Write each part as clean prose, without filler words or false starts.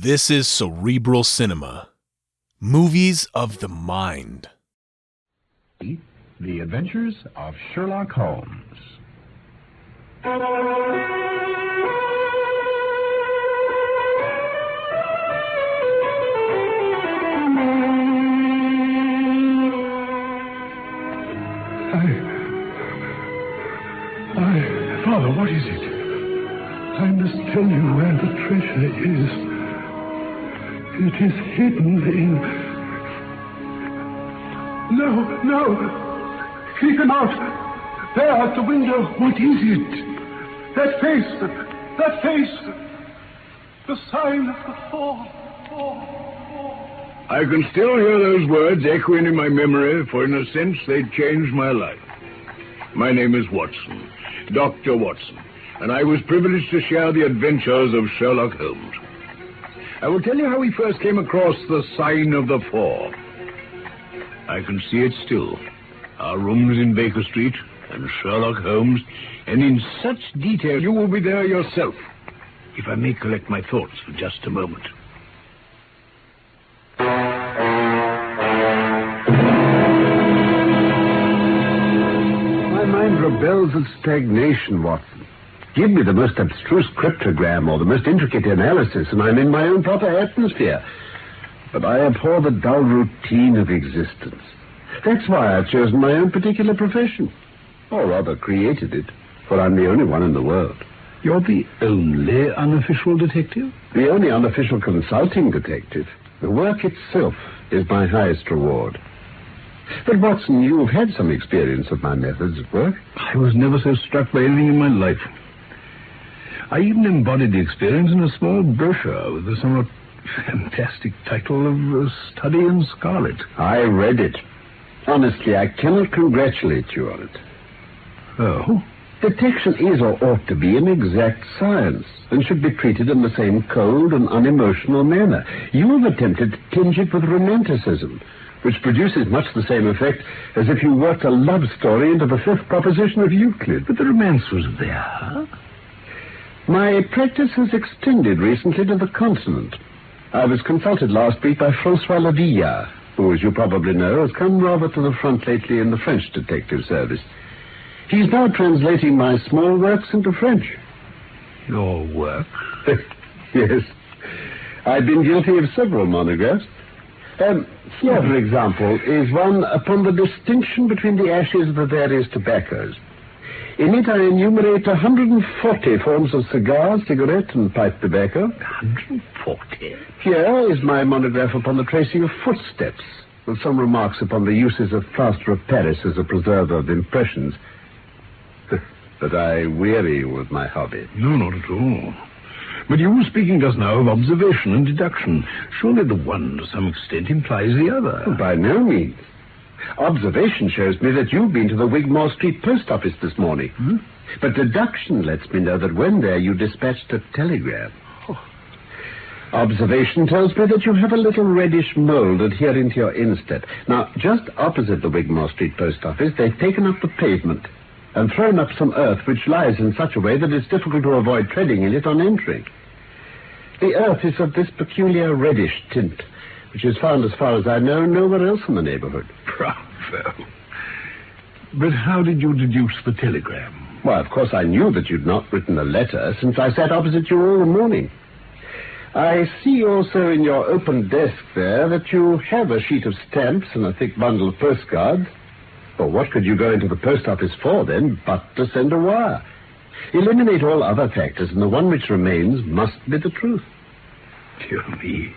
This is Cerebral Cinema. Movies of the mind. The Adventures of Sherlock Holmes. Father, what is it? I must tell you where the treasure is. It is hidden in... No! Keep him out! There at the window. What is it? That face! The sign of the fall. I can still hear those words echoing in my memory, for in a sense they changed my life. My name is Watson, Dr. Watson, and I was privileged to share the adventures of Sherlock Holmes. I will tell you how we first came across the sign of the four. I can see it still. Our rooms in Baker Street and Sherlock Holmes, and in such detail you will be there yourself, if I may collect my thoughts for just a moment. My mind rebels at stagnation, Watson. Give me the most abstruse cryptogram or the most intricate analysis, and I'm in my own proper atmosphere. But I abhor the dull routine of existence. That's why I've chosen my own particular profession. Or rather, created it, for I'm the only one in the world. You're the only unofficial detective? The only unofficial consulting detective. The work itself is my highest reward. But, Watson, you've had some experience of my methods at work. I was never so struck by anything in my life. I even embodied the experience in a small brochure with the somewhat fantastic title of Study in Scarlet. I read it. Honestly, I cannot congratulate you on it. Oh? Detection is or ought to be an exact science and should be treated in the same cold and unemotional manner. You have attempted to tinge it with romanticism, which produces much the same effect as if you worked a love story into the fifth proposition of Euclid. But the romance was there. My practice has extended recently to the continent. I was consulted last week by Francois Lavilla, who, as you probably know, has come rather to the front lately in the French detective service. He's now translating my small works into French. Your work? Yes. I've been guilty of several monographs. Here, for example, is one upon the distinction between the ashes of the various tobaccos. In it, I enumerate 140 forms of cigar, cigarette, and pipe tobacco. 140? Here is my monograph upon the tracing of footsteps, with some remarks upon the uses of plaster of Paris as a preserver of impressions. But I weary with my hobby. No, not at all. But you were speaking just now of observation and deduction. Surely the one, to some extent, implies the other. Oh, by no means. Observation shows me that you've been to the Wigmore Street post office this morning. Hmm? But deduction lets me know that when there you dispatched a telegram. Oh. Observation tells me that you have a little reddish mold adhering to your instep. Now, just opposite the Wigmore Street post office, they've taken up the pavement and thrown up some earth which lies in such a way that it's difficult to avoid treading in it on entering. The earth is of this peculiar reddish tint, which is found, as far as I know, nowhere else in the neighborhood. Bravo. But how did you deduce the telegram? Why, of course, I knew that you'd not written a letter, since I sat opposite you all the morning. I see also in your open desk there that you have a sheet of stamps and a thick bundle of postcards. Well, what could you go into the post office for, then, but to send a wire? Eliminate all other factors, and the one which remains must be the truth. Dear me.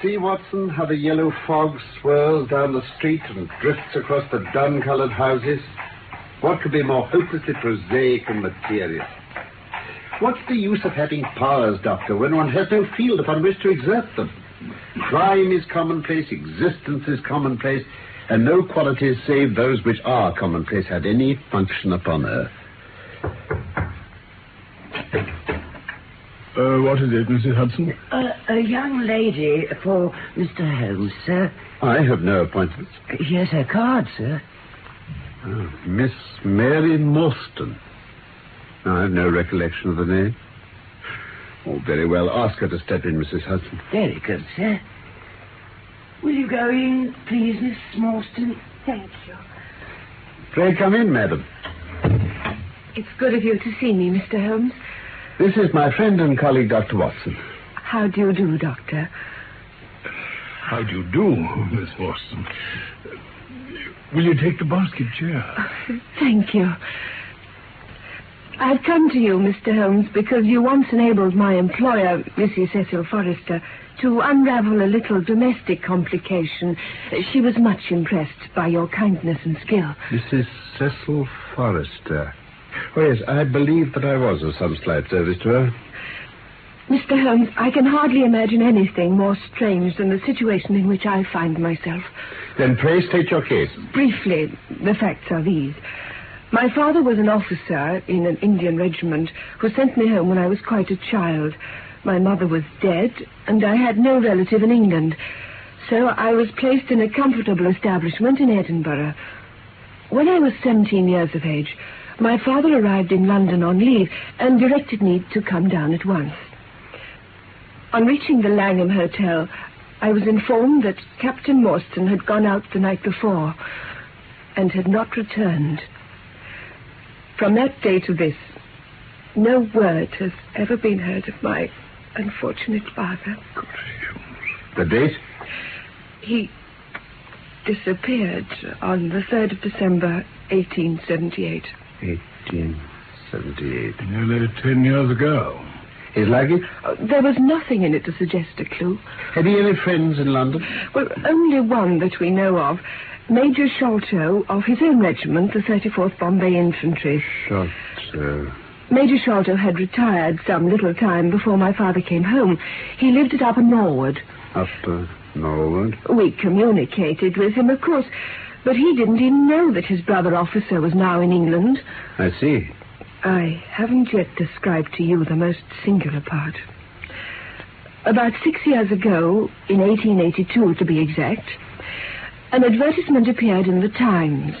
See, Watson, how the yellow fog swirls down the street and drifts across the dun-colored houses? What could be more hopelessly prosaic and material? What's the use of having powers, Doctor, when one has no field upon which to exert them? Crime is commonplace, existence is commonplace, and no qualities save those which are commonplace had any function upon earth. What is it, Mrs. Hudson? A young lady for Mr. Holmes, sir. I have no appointments. Here's her card, sir. Oh, Miss Mary Morstan. I have no recollection of the name. Oh, very well. Ask her to step in, Mrs. Hudson. Very good, sir. Will you go in, please, Miss Morstan? Thank you. Pray come in, madam. It's good of you to see me, Mr. Holmes. This is my friend and colleague, Dr. Watson. How do you do, Doctor? How do you do, Miss Morstan? Will you take the basket chair? Thank you. I've come to you, Mr. Holmes, because you once enabled my employer, Mrs. Cecil Forrester, to unravel a little domestic complication. She was much impressed by your kindness and skill. Mrs. Cecil Forrester. Oh, yes, I believe that I was of some slight service to her. Mr. Holmes, I can hardly imagine anything more strange than the situation in which I find myself. Then pray state your case. Briefly, the facts are these. My father was an officer in an Indian regiment who sent me home when I was quite a child. My mother was dead, and I had no relative in England. So I was placed in a comfortable establishment in Edinburgh. When I was 17 years of age, my father arrived in London on leave and directed me to come down at once. On reaching the Langham Hotel, I was informed that Captain Morstan had gone out the night before and had not returned. From that day to this, no word has ever been heard of my unfortunate father. The date? He disappeared on the 3rd of December, 1878. 1878. Nearly 10 years ago. His luggage? There was nothing in it to suggest a clue. Had he any friends in London? Well, only one that we know of. Major Sholto of his own regiment, the 34th Bombay Infantry. Sholto. Major Sholto had retired some little time before my father came home. He lived at Upper Norwood. Upper Norwood? We communicated with him, of course, but he didn't even know that his brother officer was now in England. I see. I haven't yet described to you the most singular part. About 6 years ago, in 1882 to be exact, an advertisement appeared in the Times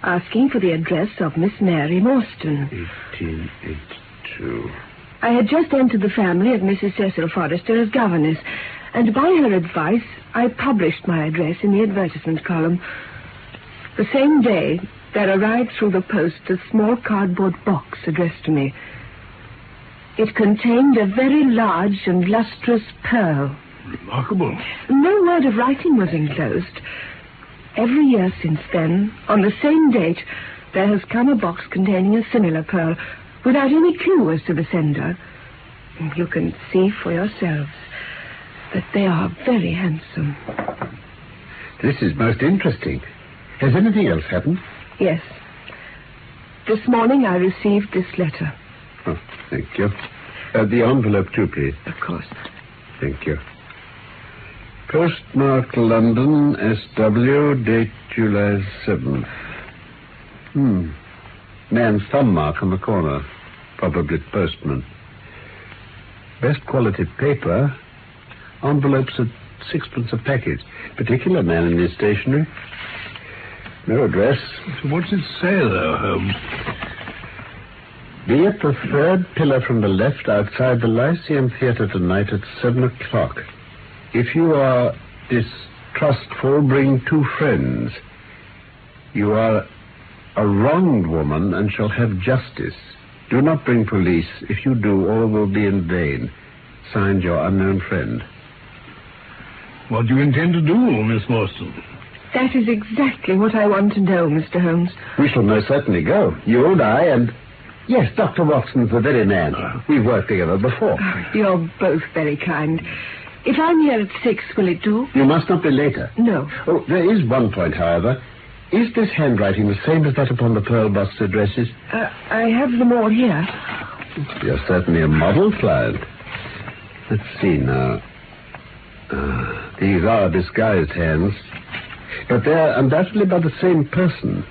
asking for the address of Miss Mary Morstan. 1882. I had just entered the family of Mrs. Cecil Forrester as governess, and by her advice, I published my address in the advertisement column. The same day, there arrived through the post a small cardboard box addressed to me. It contained a very large and lustrous pearl. Remarkable. No word of writing was enclosed. Every year since then, on the same date, there has come a box containing a similar pearl, without any clue as to the sender. You can see for yourselves that they are very handsome. This is most interesting. Has anything else happened? Yes. This morning I received this letter. Oh, thank you. The envelope too, please. Of course. Thank you. Postmark London, SW, date July 7th. Man's thumb mark on the corner. Probably postman. Best quality paper. Envelopes at 6pence a packet. Particular man in his stationery. No address. So what's it say, though, Holmes? Be at the third pillar from the left outside the Lyceum Theatre tonight at 7 o'clock. If you are distrustful, bring 2 friends. You are a wronged woman and shall have justice. Do not bring police. If you do, all will be in vain. Signed, your unknown friend. What do you intend to do, Miss Morstan? That is exactly what I want to know, Mr. Holmes. We shall most certainly go. You and I and... Yes, Dr. Watson's the very man. We've worked together before. You're both very kind. If I'm here at 6, will it do? You must not be later. No. Oh, there is one point, however. Is this handwriting the same as that upon the pearl box addresses? I have them all here. You're certainly a model client. Let's see now. These are disguised hands. But they're undoubtedly by the same person.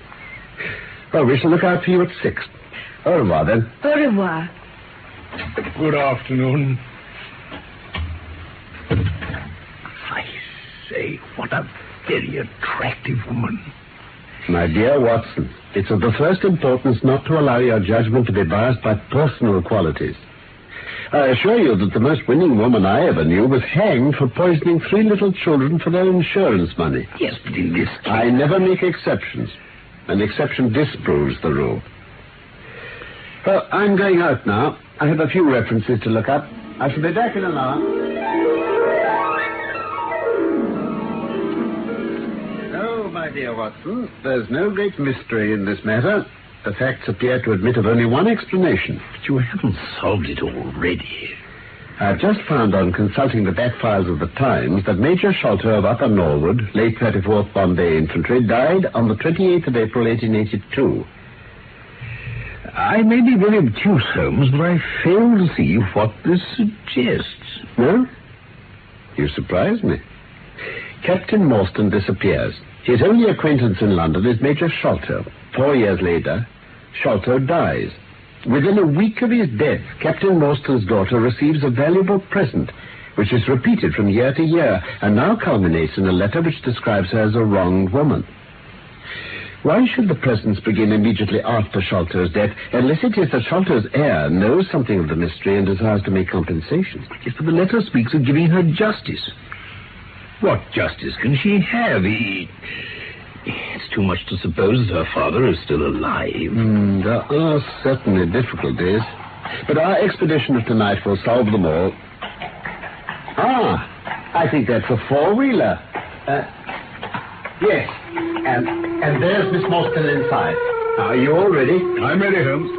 Well, we shall look out for you at 6. Au revoir, then. Au revoir. Good afternoon. I say, what a very attractive woman. My dear Watson, it's of the first importance not to allow your judgment to be biased by personal qualities. I assure you that the most winning woman I ever knew was hanged for poisoning 3 little children for their insurance money. Yes, but in this case... I never make exceptions. An exception disproves the rule. Well, I'm going out now. I have a few references to look up. I shall be back in an hour. Oh, my dear Watson, there's no great mystery in this matter. The facts appear to admit of only one explanation. But you haven't solved it already. I've just found on consulting the back files of the Times that Major Sholto of Upper Norwood, late 34th Bombay Infantry, died on the 28th of April, 1882. I may be very obtuse, Holmes, but I fail to see what this suggests. No? You surprise me. Captain Morstan disappears. His only acquaintance in London is Major Sholto. 4 years later, Sholto dies. Within a week of his death, Captain Morstan's daughter receives a valuable present, which is repeated from year to year, and now culminates in a letter which describes her as a wronged woman. Why should the presents begin immediately after Sholto's death, unless it is that Sholto's heir knows something of the mystery and desires to make compensation? Yes, but the letter speaks of giving her justice. What justice can she have? It's too much to suppose that her father is still alive. There are certainly difficulties. But our expedition of tonight will solve them all. I think that's a 4-wheeler. Yes. And there's Miss Morstan inside. Are you all ready? I'm ready, Holmes.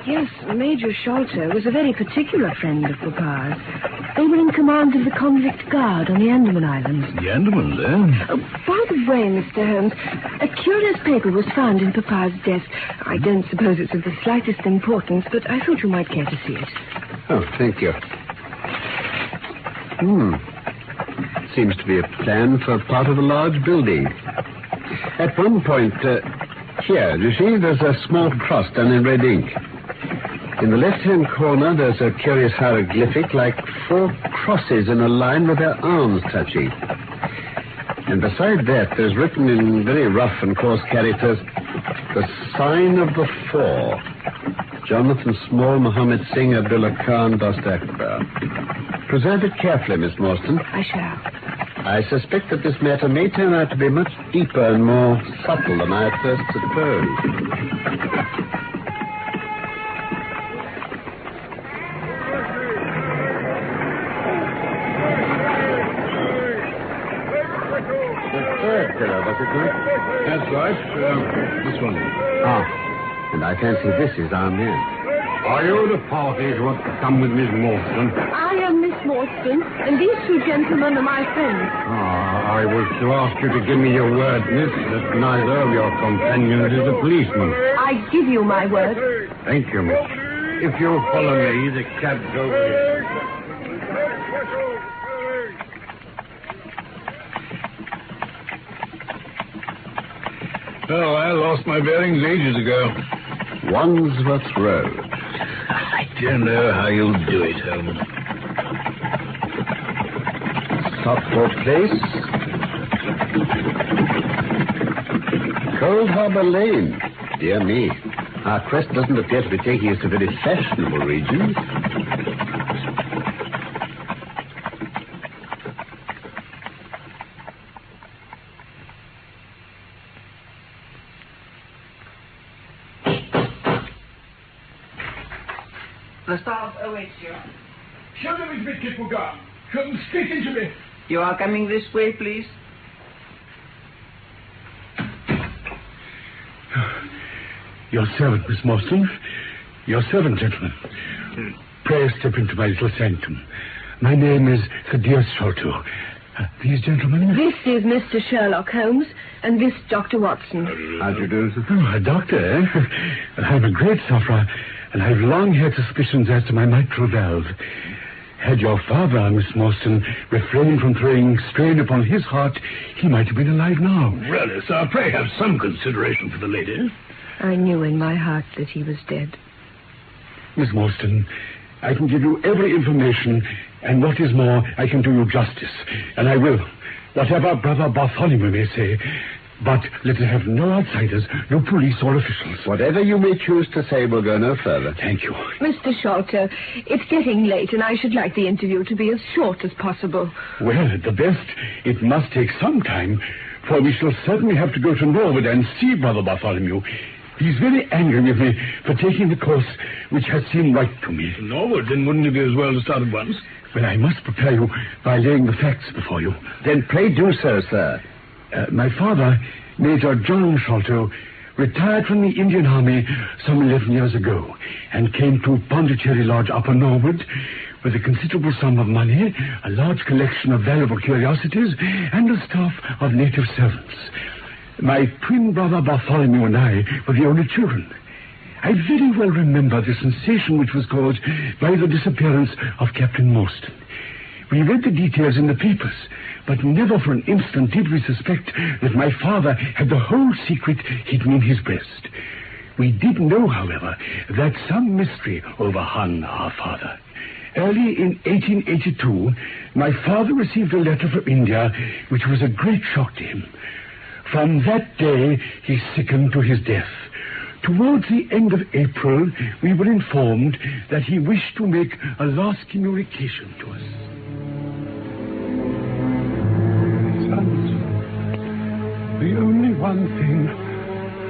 Yes, Major Sholto was a very particular friend of Papa's. They were in command of the convict guard on the Andaman Islands. The Andaman, then? By the way, Mr. Holmes, a curious paper was found in Papa's desk. I don't suppose it's of the slightest importance, but I thought you might care to see it. Oh, thank you. Seems to be a plan for part of a large building. At one point, here, you see, there's a small cross done in red ink. In the left-hand corner, there's a curious hieroglyphic like 4 crosses in a line with their arms touching. And beside that, there's written in very rough and coarse characters, the sign of the 4. Jonathan Small, Mohammed Singh, Abdullah Khan, Dost Akbar. Preserve it carefully, Miss Morstan. I shall. I suspect that this matter may turn out to be much deeper and more subtle than I at first supposed. That's right. This one. And I fancy this is our man. Are you the party who want to come with Miss Morstan? I am Miss Morstan, and these 2 gentlemen are my friends. I was to ask you to give me your word, miss, that neither of your companions is a policeman. I give you my word. Thank you, miss. If you'll follow me, the cab's over here. Oh, I lost my bearings ages ago. Wandsworth Road. I don't know how you'll do it, Holmes. Stockport Place. Cold Harbour Lane. Dear me. Our quest doesn't appear to be taking us to very fashionable regions. The staff awaits you. Show them his bit, Kippuga. Come straight into me. You are coming this way, please. Your servant, Miss Morstan. Your servant, gentlemen. Pray step into my little sanctum. My name is Kadir Sholto. These gentlemen? This is Mr. Sherlock Holmes, and this Dr. Watson. How do you do, sir? Oh, a doctor, eh? I'm a great sufferer, and I've long had suspicions as to my mitral valve. Had your father, Miss Morstan, refrained from throwing strain upon his heart, he might have been alive now. Really, sir, pray have some consideration for the lady. I knew in my heart that he was dead. Miss Morstan, I can give you every information, and what is more, I can do you justice. And I will, whatever Brother Bartholomew may say. But let us have no outsiders, no police or officials. Whatever you may choose to say will go no further. Thank you. Mr. Sholto, it's getting late, and I should like the interview to be as short as possible. Well, at the best, it must take some time, for we shall certainly have to go to Norwood and see Brother Bartholomew. He's very angry with me for taking the course which has seemed right to me. Norwood, then wouldn't it be as well to start at once? Well, I must prepare you by laying the facts before you. Then pray do so, sir. My father, Major John Sholto, retired from the Indian Army some 11 years ago and came to Pondicherry Lodge, Upper Norwood, with a considerable sum of money, a large collection of valuable curiosities, and a staff of native servants. My twin brother Bartholomew and I were the only children. I very well remember the sensation which was caused by the disappearance of Captain Morstan. We read the details in the papers, but never for an instant did we suspect that my father had the whole secret hidden in his breast. We did know, however, that some mystery overhung our father. Early in 1882, my father received a letter from India, which was a great shock to him. From that day, he sickened to his death. Towards the end of April, we were informed that he wished to make a last communication to us. Sons, the only one thing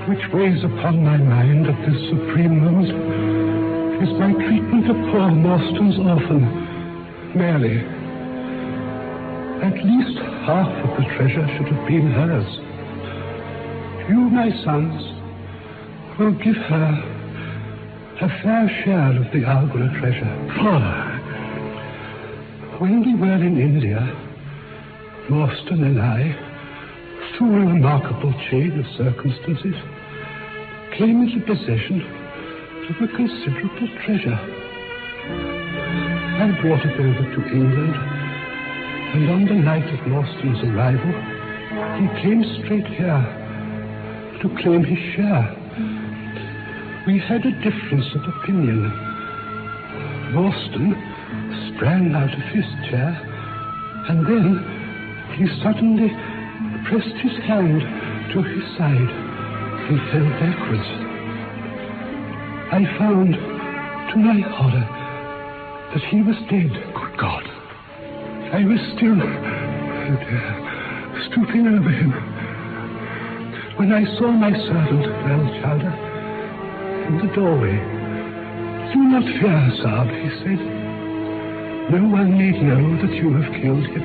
which weighs upon my mind at this supreme moment is my treatment of poor Morstan's orphan, Mary. At least half of the treasure should have been hers. You, my sons, will give her a fair share of the Algona treasure. Father. When we were in India, Morstan and I, through a remarkable chain of circumstances, came into possession of a considerable treasure. I brought it over to England, and on the night of Morstan's arrival, he came straight here to claim his share. We had a difference of opinion. Morstan sprang out of his chair, and then he suddenly pressed his hand to his side and fell backwards. I found, to my horror, that he was dead. Good God. I was still stooping over him when I saw my servant, Belchowder, in the doorway. "Do not fear, Saab," he said. "No one need know that you have killed him."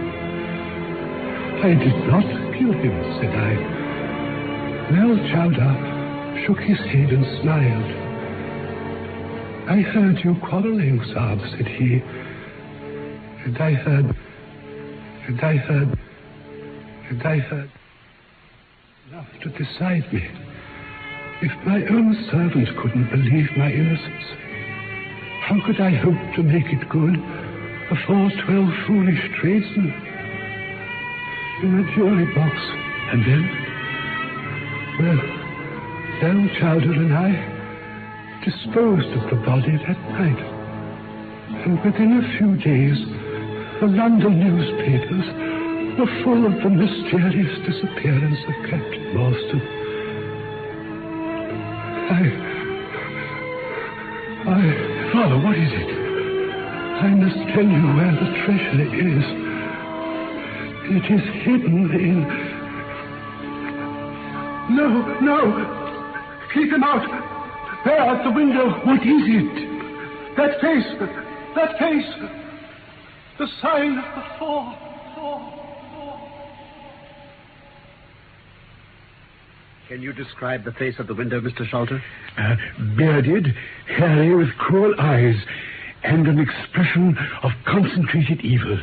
"I did not kill him," said I. Belchowder shook his head and smiled. "I heard you quarreling, Saab," said he. And I heard enough to decide me. If my own servant couldn't believe my innocence, how could I hope to make it good before 12 foolish tradesmen in a jury box? And then? Well, Belchowder and I disposed of the body that night. And within a few days, the London newspapers were full of the mysterious disappearance of Captain Morstan. Father, what is it? I must tell you where the treasure is. It is hidden in... No! Keep him out! There at the window! What is it? That face! The sign of the four. Can you describe the face at the window, Mr. Sholto? Bearded, hairy, with cruel eyes, and an expression of concentrated evil.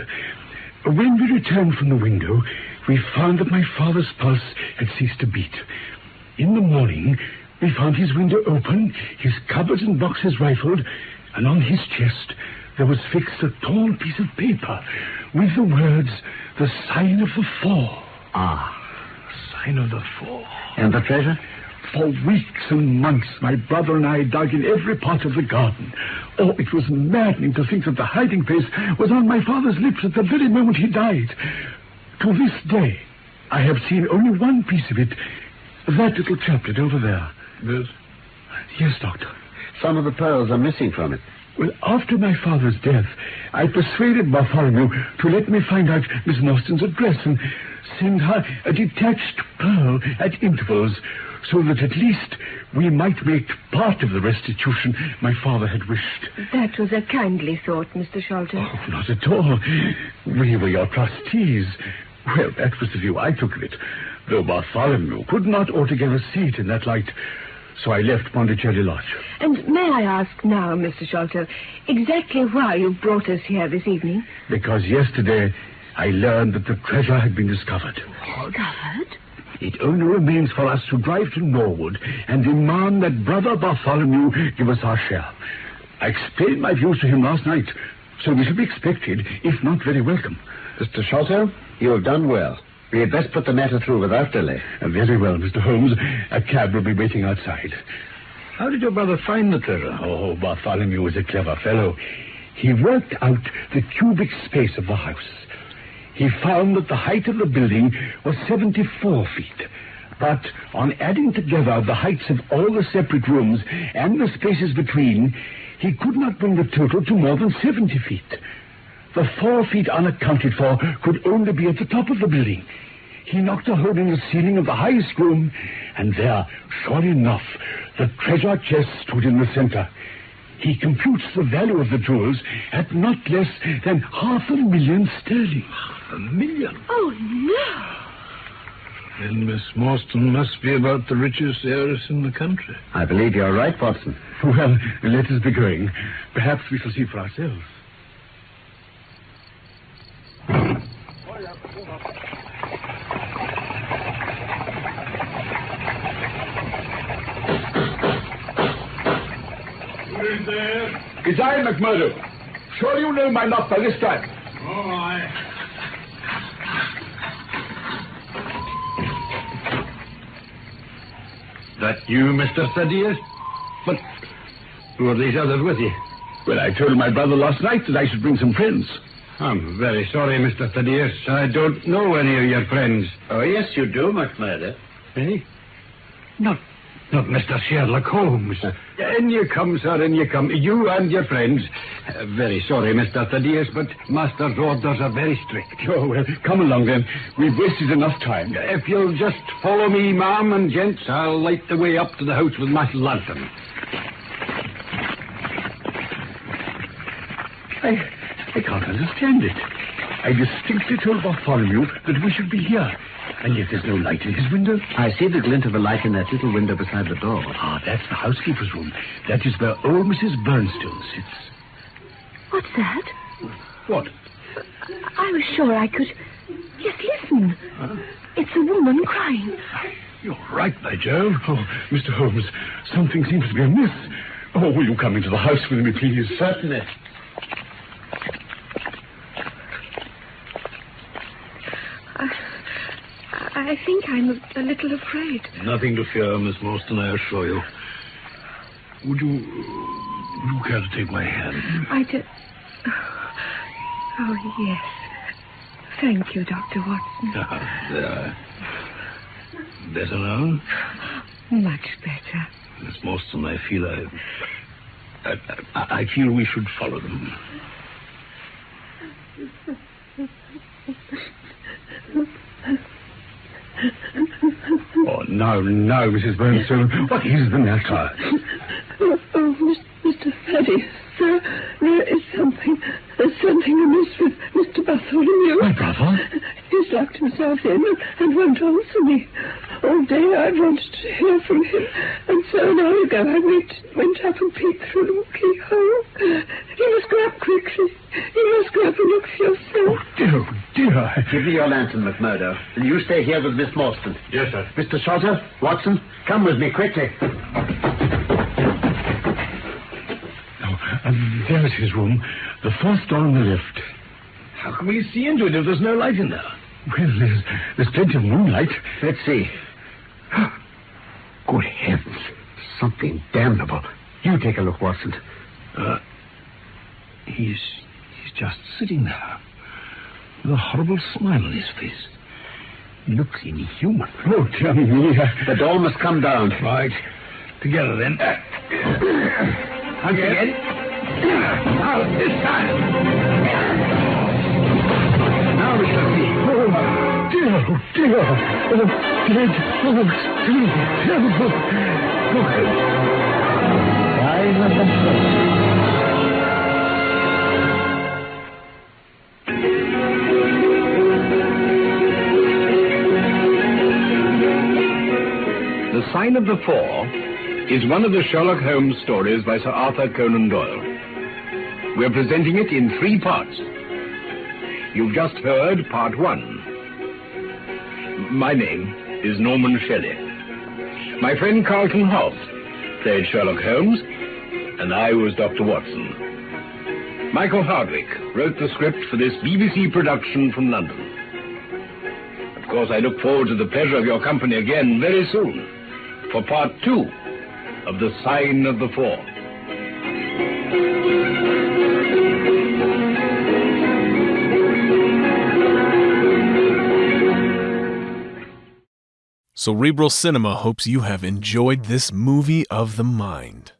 When we returned from the window, we found that my father's pulse had ceased to beat. In the morning, we found his window open, his cupboards and boxes rifled, and on his chest, there was fixed a tall piece of paper with the words, "The sign of the four." Ah. Sign of the four. And the treasure? For weeks and months, my brother and I dug in every part of the garden. Oh, it was maddening to think that the hiding place was on my father's lips at the very moment he died. To this day, I have seen only one piece of it. That little chaplet over there. Yes? Yes, Doctor. Some of the pearls are missing from it. Well, after my father's death, I persuaded Bartholomew to let me find out Miss Morstan's address and send her a detached pearl at intervals, so that at least we might make part of the restitution my father had wished. That was a kindly thought, Mr. Sholto. Oh, not at all. We were your trustees. Well, that was the view I took of it, though Bartholomew could not altogether see it in that light. So I left Pondicherry Lodge. And may I ask now, Mr. Sholto, exactly why you brought us here this evening? Because yesterday I learned that the treasure had been discovered. Discovered? It only remains for us to drive to Norwood and demand that Brother Bartholomew give us our share. I explained my views to him last night, so we shall be expected, if not very welcome. Mr. Sholto, you have done well. We had best put the matter through without delay. Very well, Mr. Holmes. A cab will be waiting outside. How did your brother find the treasure? Oh, Bartholomew is a clever fellow. He worked out the cubic space of the house. He found that the height of the building was 74 feet. But on adding together the heights of all the separate rooms and the spaces between, he could not bring the total to more than 70 feet. The 4 feet unaccounted for could only be at the top of the building. He knocked a hole in the ceiling of the highest room, and there, sure enough, the treasure chest stood in the center. He computes the value of the jewels at not less than $500,000 sterling. $1,000,000? Oh, no. Then Miss Morstan must be about the richest heiress in the country. I believe you're right, Watson. Well, let us be going. Perhaps we shall see for ourselves. It's I, McMurdo. Sure you know my knock by this time. Oh, aye. That you, Mr. Thaddeus? But who are these others with you? Well, I told my brother last night that I should bring some friends. I'm very sorry, Mr. Thaddeus. I don't know any of your friends. Oh, yes, you do, McMurdo. Eh? Not Mr. Sherlock Holmes. In you come, sir, in you come. You and your friends. Very sorry, Mr. Thaddeus, but Master's orders are very strict. Oh, well, come along then. We've wasted enough time. If you'll just follow me, ma'am and gents, I'll light the way up to the house with my lantern. I can't understand it. I distinctly told Bartholomew that we should be here, and yet there's no light in his window. I see the glint of a light in that little window beside the door. Ah, that's the housekeeper's room. That is where old Mrs. Burnstone sits. What's that? What? I was sure I could... Yes, listen. It's a woman crying. You're right, by Jove. Oh, Mr. Holmes, something seems to be amiss. Oh, will you come into the house with me, please? Certainly. I think I'm a little afraid. Nothing to fear, Miss Morstan, I assure you. Would you care to take my hand? I do... Oh, yes. Thank you, Dr. Watson. There. Better now? Much better. Miss Morstan, I feel I feel we should follow them. Oh, now, Mrs. Burnstone, what is the matter? Oh, Mr. Thaddeus, sir, there is something amiss with Mr. Bartholomew. My brother? He's locked himself in and won't answer me. All day I've wanted to hear from him, and so an hour ago I went up and peeked through the keyhole. You must go up quickly. You must go up and look for yourself. Oh, dear. Give me your lantern, McMurdo, and you stay here with Miss Morstan. Yes, sir. Mr. Sholto, Watson, come with me quickly. No, There's his room, the fourth door on the left. How can we see into it if there's no light in there? Well, there's plenty of moonlight. Let's see. Good heavens. Something damnable. You take a look, Watson. He's just sitting there with a horrible smile on his face. He looks inhuman. Oh, dear me. The door must come down. Right. Together, then. Once again. Now, this time. Now we shall see. Oh, dear. Oh, dead. Oh, it's terrible. The Sign of the Four is one of the Sherlock Holmes stories by Sir Arthur Conan Doyle. We're presenting it in 3 parts. You've just heard part 1. My name is Norman Shelley. My friend Carlton Hobbs played Sherlock Holmes, and I was Dr. Watson. Michael Hardwick wrote the script for this BBC production from London. Of course, I look forward to the pleasure of your company again very soon for part 2 of The Sign of the Four. Cerebral Cinema hopes you have enjoyed this movie of the mind.